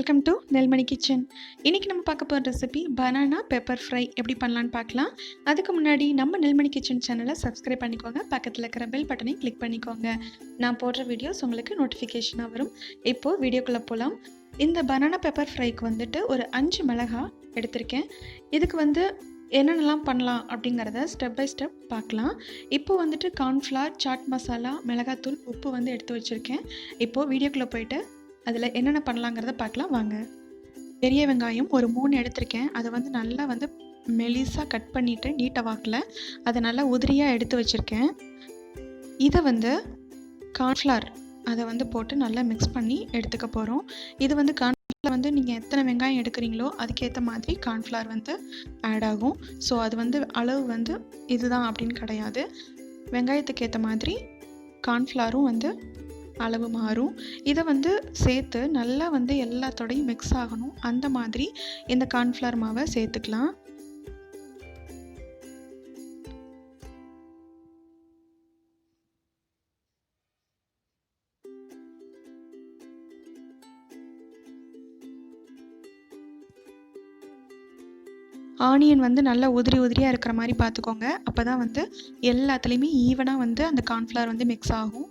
Welcome to Nelmani kitchen. இன்றைக்கி நம்ம பார்க்க போகிற ரெசிபி பனானா பெப்பர் ஃப்ரை எப்படி பண்ணலான்னு பார்க்கலாம். அதுக்கு முன்னாடி நம்ம நெல்மணி கிச்சன் சேனலை சப்ஸ்கிரைப் பண்ணிக்கோங்க. பக்கத்தில் இருக்கிற பெல் பட்டனை கிளிக் பண்ணிக்கோங்க. நான் போடுற வீடியோஸ் உங்களுக்கு நோட்டிஃபிகேஷனாக வரும். இப்போது வீடியோக்குள்ளே போகலாம். இந்த பனானா பெப்பர் ஃப்ரைக்கு வந்துட்டு ஒரு 5 மிளகாய் எடுத்திருக்கேன். இதுக்கு என்னென்னலாம் பண்ணலாம் அப்படிங்கிறத ஸ்டெப் பை ஸ்டெப் பார்க்கலாம். இப்போது வந்துட்டு கார்ன்ஃப்ளவர், சாட் மசாலா, மிளகாத்தூள், உப்பு எடுத்து வச்சுருக்கேன். இப்போது வீடியோக்குள்ளே போயிட்டு அதில் என்னென்ன பண்ணலாங்கிறத பார்க்கலாம் வாங்க. பெரிய வெங்காயம் ஒரு 3 எடுத்திருக்கேன். அதை நல்லா மெலிசாக கட் பண்ணிவிட்டு நீட்டை வாக்கில் அதை நல்லா உதிரியாக எடுத்து வச்சுருக்கேன். இதை கார்ன்ஃப்ளவர் அதை போட்டு நல்லா மிக்ஸ் பண்ணி எடுத்துக்க போகிறோம். இது கார்ன்ஃப்ளவர் நீங்கள் எத்தனை வெங்காயம் எடுக்கிறீங்களோ அதுக்கேற்ற மாதிரி கார்ன்ஃப்ளவர் ஆட் ஆகும். ஸோ அது அளவு இதுதான் அப்படின்னு கிடையாது. வெங்காயத்துக்கு ஏற்ற மாதிரி கார்ன்ஃப்ளவரும் அளவு மாறும். இதை சேர்த்து நல்லா எல்லாத்தோடையும் மிக்ஸ் ஆகணும். அந்த மாதிரி இந்த கார்ன்ஃப்ளவர் மாவை சேர்த்துக்கலாம். ஆனியன் நல்லா உதிரியாக இருக்கிற மாதிரி பார்த்துக்கோங்க. அப்போ தான் எல்லாத்துலேயுமே ஈவனாக அந்த கார்ன்ஃப்ளவர் மிக்ஸ் ஆகும்.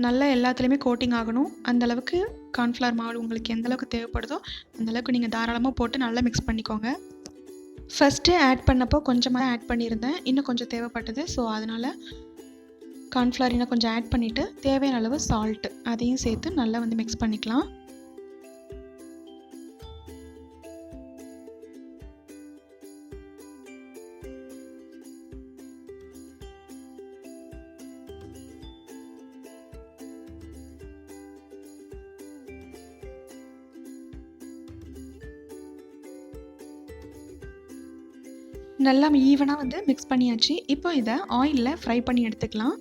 நல்லா எல்லாத்துலேயுமே கோட்டிங் ஆகணும். அந்தளவுக்கு கார்ன்ஃப்ளவர் மாவு உங்களுக்கு எந்தளவுக்கு தேவைப்படுதோ அந்தளவுக்கு நீங்கள் தாராளமாக போட்டு நல்லா மிக்ஸ் பண்ணிக்கோங்க. ஃபஸ்ட்டு ஆட் பண்ணப்போ கொஞ்சமாக ஆட் பண்ணியிருந்தேன், இன்னும் கொஞ்சம் தேவைப்பட்டது. ஸோ அதனால் கார்ன்ஃப்ளவர் இன்னும் கொஞ்சம் ஆட் பண்ணிவிட்டு தேவையான அளவு சால்ட்டு அதையும் சேர்த்து நல்லா மிக்ஸ் பண்ணிக்கலாம். நல்லா ஈவனாக மிக்ஸ் பண்ணியாச்சு. இப்போ இதை ஆயிலில் ஃப்ரை பண்ணி எடுத்துக்கலாம்.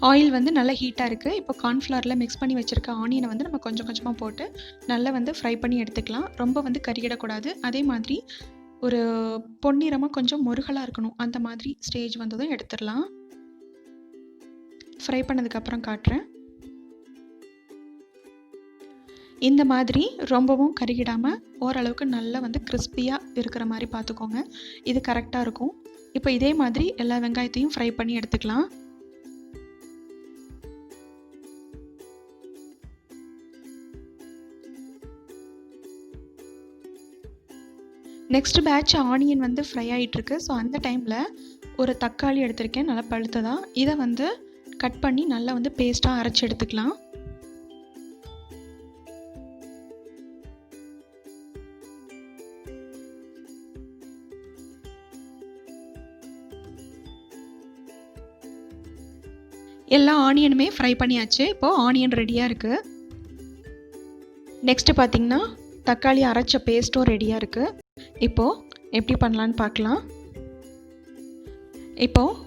ஆயில் நல்லா ஹீட்டாக இருக்குது. இப்போ கார்ன்ஃப்ளவரில் மிக்ஸ் பண்ணி வச்சுருக்க ஆனியனை நம்ம கொஞ்சம் கொஞ்சமாக போட்டு நல்லா ஃப்ரை பண்ணி எடுத்துக்கலாம். ரொம்ப கருகிடக்கூடாது. அதே மாதிரி ஒரு பொன்னிறமாக கொஞ்சம் முருகலாக இருக்கணும். அந்த மாதிரி ஸ்டேஜ் வந்ததும் எடுத்துடலாம். ஃப்ரை பண்ணதுக்கப்புறம் காட்டுறேன். இந்த மாதிரி ரொம்பவும் கருகிடாமல் ஓரளவுக்கு நல்லா கிறிஸ்பியாக இருக்கிற மாதிரி பார்த்துக்கோங்க. இது கரெக்டாக இருக்கும். இப்போ இதே மாதிரி எல்லா வெங்காயத்தையும் ஃப்ரை பண்ணி எடுத்துக்கலாம். நெக்ஸ்ட் பேட்ச் ஆனியன் ஃப்ரை ஆகிட்டுருக்கு. ஸோ அந்த டைமில் ஒரு தக்காளி எடுத்திருக்கேன், நல்லா பழுத்ததாக. இதை கட் பண்ணி நல்லா பேஸ்ட்டாக அரைச்சி எடுத்துக்கலாம். எல்லா ஆனியனுமே ஃப்ரை பண்ணியாச்சு. இப்போது ஆனியன் ரெடியாக இருக்குது. நெக்ஸ்ட்டு பார்த்திங்கன்னா தக்காளி அரைச்ச பேஸ்ட்டும் ரெடியாக இருக்குது. இப்போது எப்படி பண்ணலான்னு பார்க்கலாம். இப்போது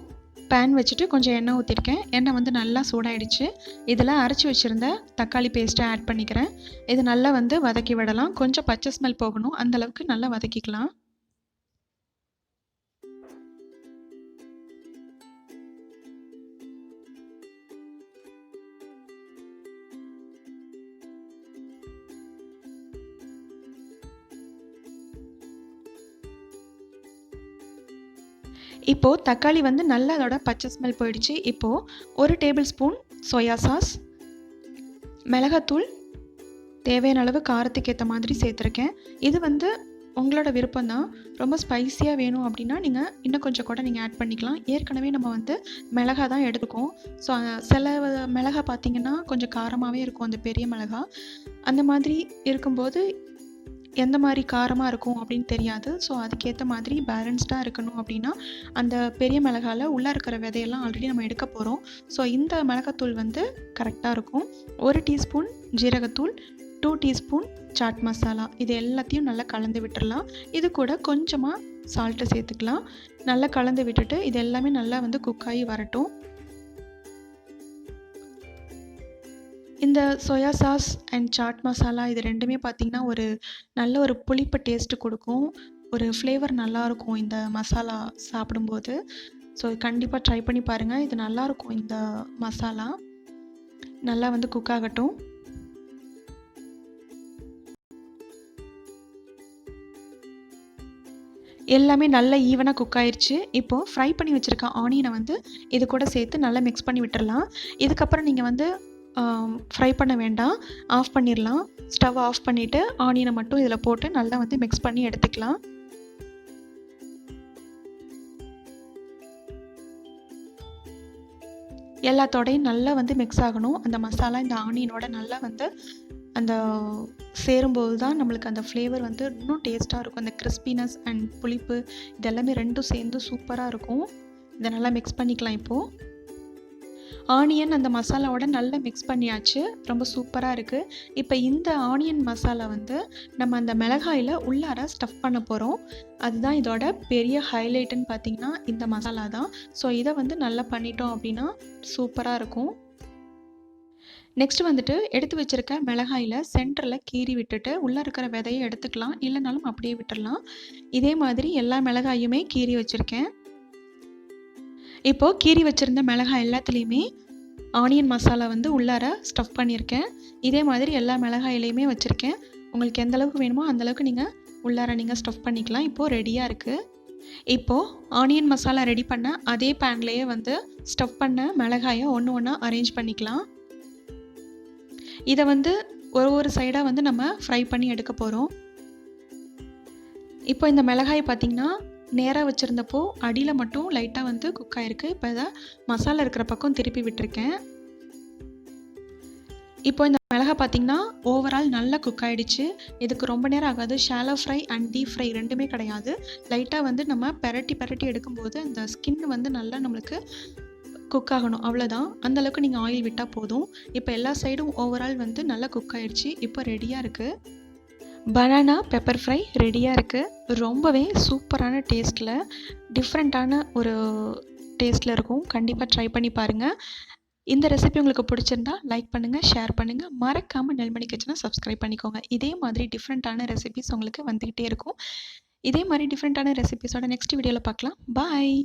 பேன் வச்சுட்டு கொஞ்சம் எண்ணெய் ஊற்றிருக்கேன். எண்ணெய் நல்லா சூடாயிடுச்சு. இதில் அரைச்சி வச்சுருந்த தக்காளி பேஸ்ட்டை ஆட் பண்ணிக்கிறேன். இது நல்லா வதக்கி விடலாம். கொஞ்சம் பச்சை ஸ்மெல் போகணும், அந்தளவுக்கு நல்லா வதக்கிக்கலாம். இப்போது தக்காளி நல்லா அதோட பச்சை ஸ்மெல் போயிடுச்சு. இப்போது 1 டேபிள் ஸ்பூன் சோயா சாஸ், மிளகாத்தூள் தேவையான அளவு காரத்துக்கு ஏற்ற மாதிரி சேர்த்துருக்கேன். இது உங்களோட விருப்பம்தான். ரொம்ப ஸ்பைஸியாக வேணும் அப்படின்னா நீங்கள் இன்னும் கொஞ்சம் கூட நீங்கள் ஆட் பண்ணிக்கலாம். ஏற்கனவே நம்ம மிளகா தான் எடுத்துக்கோம். ஸோ சில மிளகா பார்த்திங்கன்னா கொஞ்சம் காரமாகவே இருக்கும், அந்த பெரிய மிளகா. அந்த மாதிரி இருக்கும்போது எந்த மாதிரி காரமாக இருக்கும் அப்படின்னு தெரியாது. ஸோ அதுக்கேற்ற மாதிரி பேலன்ஸ்டாக இருக்கணும் அப்படின்னா அந்த பெரிய மிளகாவில் உள்ளே இருக்கிற விதையெல்லாம் ஆல்ரெடி நம்ம எடுக்க போகிறோம். ஸோ இந்த மிளகாத்தூள் கரெக்டாக இருக்கும். 1 டீஸ்பூன் ஜீரகத்தூள், 2 டீஸ்பூன் சாட் மசாலா, இது எல்லாத்தையும் நல்லா கலந்து விட்டுடலாம். இது கூட கொஞ்சமாக சால்ட்டு சேர்த்துக்கலாம். நல்லா கலந்து விட்டுட்டு இது எல்லாமே நல்லா குக் ஆகி வரட்டும். இந்த soya sauce and chaat masala இது ரெண்டுமே பார்த்திங்கன்னா ஒரு நல்ல ஒரு புளிப்பு டேஸ்ட்டு கொடுக்கும். ஒரு ஃப்ளேவர் நல்லாயிருக்கும் இந்த மசாலா சாப்பிடும்போது. ஸோ கண்டிப்பாக ட்ரை பண்ணி பாருங்கள். இது நல்லாயிருக்கும். இந்த மசாலா நல்லா குக் ஆகட்டும். எல்லாமே நல்லா ஈவனாக குக் ஆயிருச்சு. இப்போது ஃப்ரை பண்ணி வச்சுருக்க ஆனியனை வந்து இது கூட சேர்த்து நல்லா மிக்ஸ் பண்ணி விட்டுறலாம். இதுக்கப்புறம் நீங்கள் வந்து ஃப்ரை பண்ண வேண்டாம், ஆஃப் பண்ணிடலாம். ஸ்டவ் ஆஃப் பண்ணிவிட்டு ஆனியனை மட்டும் இதில் போட்டு நல்லா வந்து மிக்ஸ் பண்ணி எடுத்துக்கலாம். எல்லாத்தோடையும் நல்லா வந்து மிக்ஸ் ஆகணும். அந்த மசாலா இந்த ஆனியனோட நல்லா வந்து அந்த சேரும்போது தான் நம்மளுக்கு அந்த ஃப்ளேவர் வந்து இன்னும் டேஸ்ட்டாக இருக்கும். அந்த கிறிஸ்பினஸ் அண்ட் புளிப்பு இதெல்லாமே ரெண்டும் சேர்ந்து சூப்பராக இருக்கும். இதை நல்லா மிக்ஸ் பண்ணிக்கலாம். இப்போது ஆனியன் அந்த மசாலாவோட நல்லா மிக்ஸ் பண்ணியாச்சு. ரொம்ப சூப்பராக இருக்குது. இப்போ இந்த ஆனியன் மசாலா வந்து நம்ம அந்த மிளகாயில் உள்ளார ஸ்டஃப் பண்ண போகிறோம். அதுதான் இதோட பெரிய ஹைலைட்டுன்னு பார்த்திங்கன்னா இந்த மசாலா தான். ஸோ இதை வந்து நல்லா பண்ணிட்டோம் அப்படின்னா சூப்பராக இருக்கும். நெக்ஸ்ட் வந்துட்டு எடுத்து வச்சுருக்க மிளகாயில் சென்டரில் கீறி விட்டுட்டு உள்ளே இருக்கிற விதையை எடுத்துக்கலாம், இல்லைனாலும் அப்படியே விட்டுடலாம். இதே மாதிரி எல்லா மிளகாயுமே கீறி வச்சுருக்கேன். இப்போது கீறி வச்சுருந்த மிளகாய் எல்லாத்துலேயுமே ஆனியன் மசாலா வந்து உள்ளார ஸ்டஃப் பண்ணியிருக்கேன். இதே மாதிரி எல்லா மிளகாயிலையுமே வச்சுருக்கேன். உங்களுக்கு எந்த அளவுக்கு வேணுமோ அந்தளவுக்கு நீங்கள் உள்ளார நீங்கள் ஸ்டஃப் பண்ணிக்கலாம். இப்போது ரெடியாக இருக்குது. இப்போது ஆனியன் மசாலா ரெடி பண்ண அதே பேன்லேயே வந்து ஸ்டஃப் பண்ண மிளகாயை ஒன்று ஒன்றா அரேஞ்ச் பண்ணிக்கலாம். இதை வந்து ஒரு சைடாக வந்து நம்ம ஃப்ரை பண்ணி எடுக்க போகிறோம். இப்போ இந்த மிளகாய் பார்த்திங்கன்னா நேராக வச்சுருந்தப்போ அடியில் மட்டும் லைட்டாக வந்து குக் ஆகிருக்கு. இப்போ இதை மசாலா இருக்கிற பக்கம் திருப்பி விட்டுருக்கேன். இப்போ இந்த மிளகாய் பார்த்திங்கன்னா ஓவரால் நல்லா குக் ஆகிடுச்சு. இதுக்கு ரொம்ப நேரம் ஆகாது. Shallow fry and deep fry ரெண்டுமே கிடையாது. லைட்டாக வந்து நம்ம பெரட்டி எடுக்கும்போது அந்த ஸ்கின் வந்து நல்லா நம்மளுக்கு குக் ஆகணும், அவ்வளோதான். அந்தளவுக்கு நீங்கள் ஆயில் விட்டால் போதும். இப்போ எல்லா சைடும் ஓவரால் வந்து நல்லா குக் ஆகிடுச்சு. இப்போ ரெடியாக இருக்குது. பனானா பெப்பர் ஃப்ரை ரெடியாக இருக்குது. ரொம்பவே சூப்பரான டேஸ்ட்டில், டிஃப்ரெண்ட்டான ஒரு டேஸ்ட்டில் இருக்கும். கண்டிப்பாக ட்ரை பண்ணி பாருங்கள். இந்த ரெசிபி உங்களுக்கு பிடிச்சிருந்தா லைக் பண்ணுங்கள், ஷேர் பண்ணுங்கள். மறக்காமல் நெல்மணி கிச்சனை சப்ஸ்கிரைப் பண்ணிக்கோங்க. இதே மாதிரி டிஃப்ரெண்ட்டான ரெசிபிஸ் உங்களுக்கு வந்துக்கிட்டே இருக்கும். இதே மாதிரி டிஃப்ரெண்ட்டான ரெசிபிஸோட நெக்ஸ்ட் வீடியோவில் பார்க்கலாம். பாய்.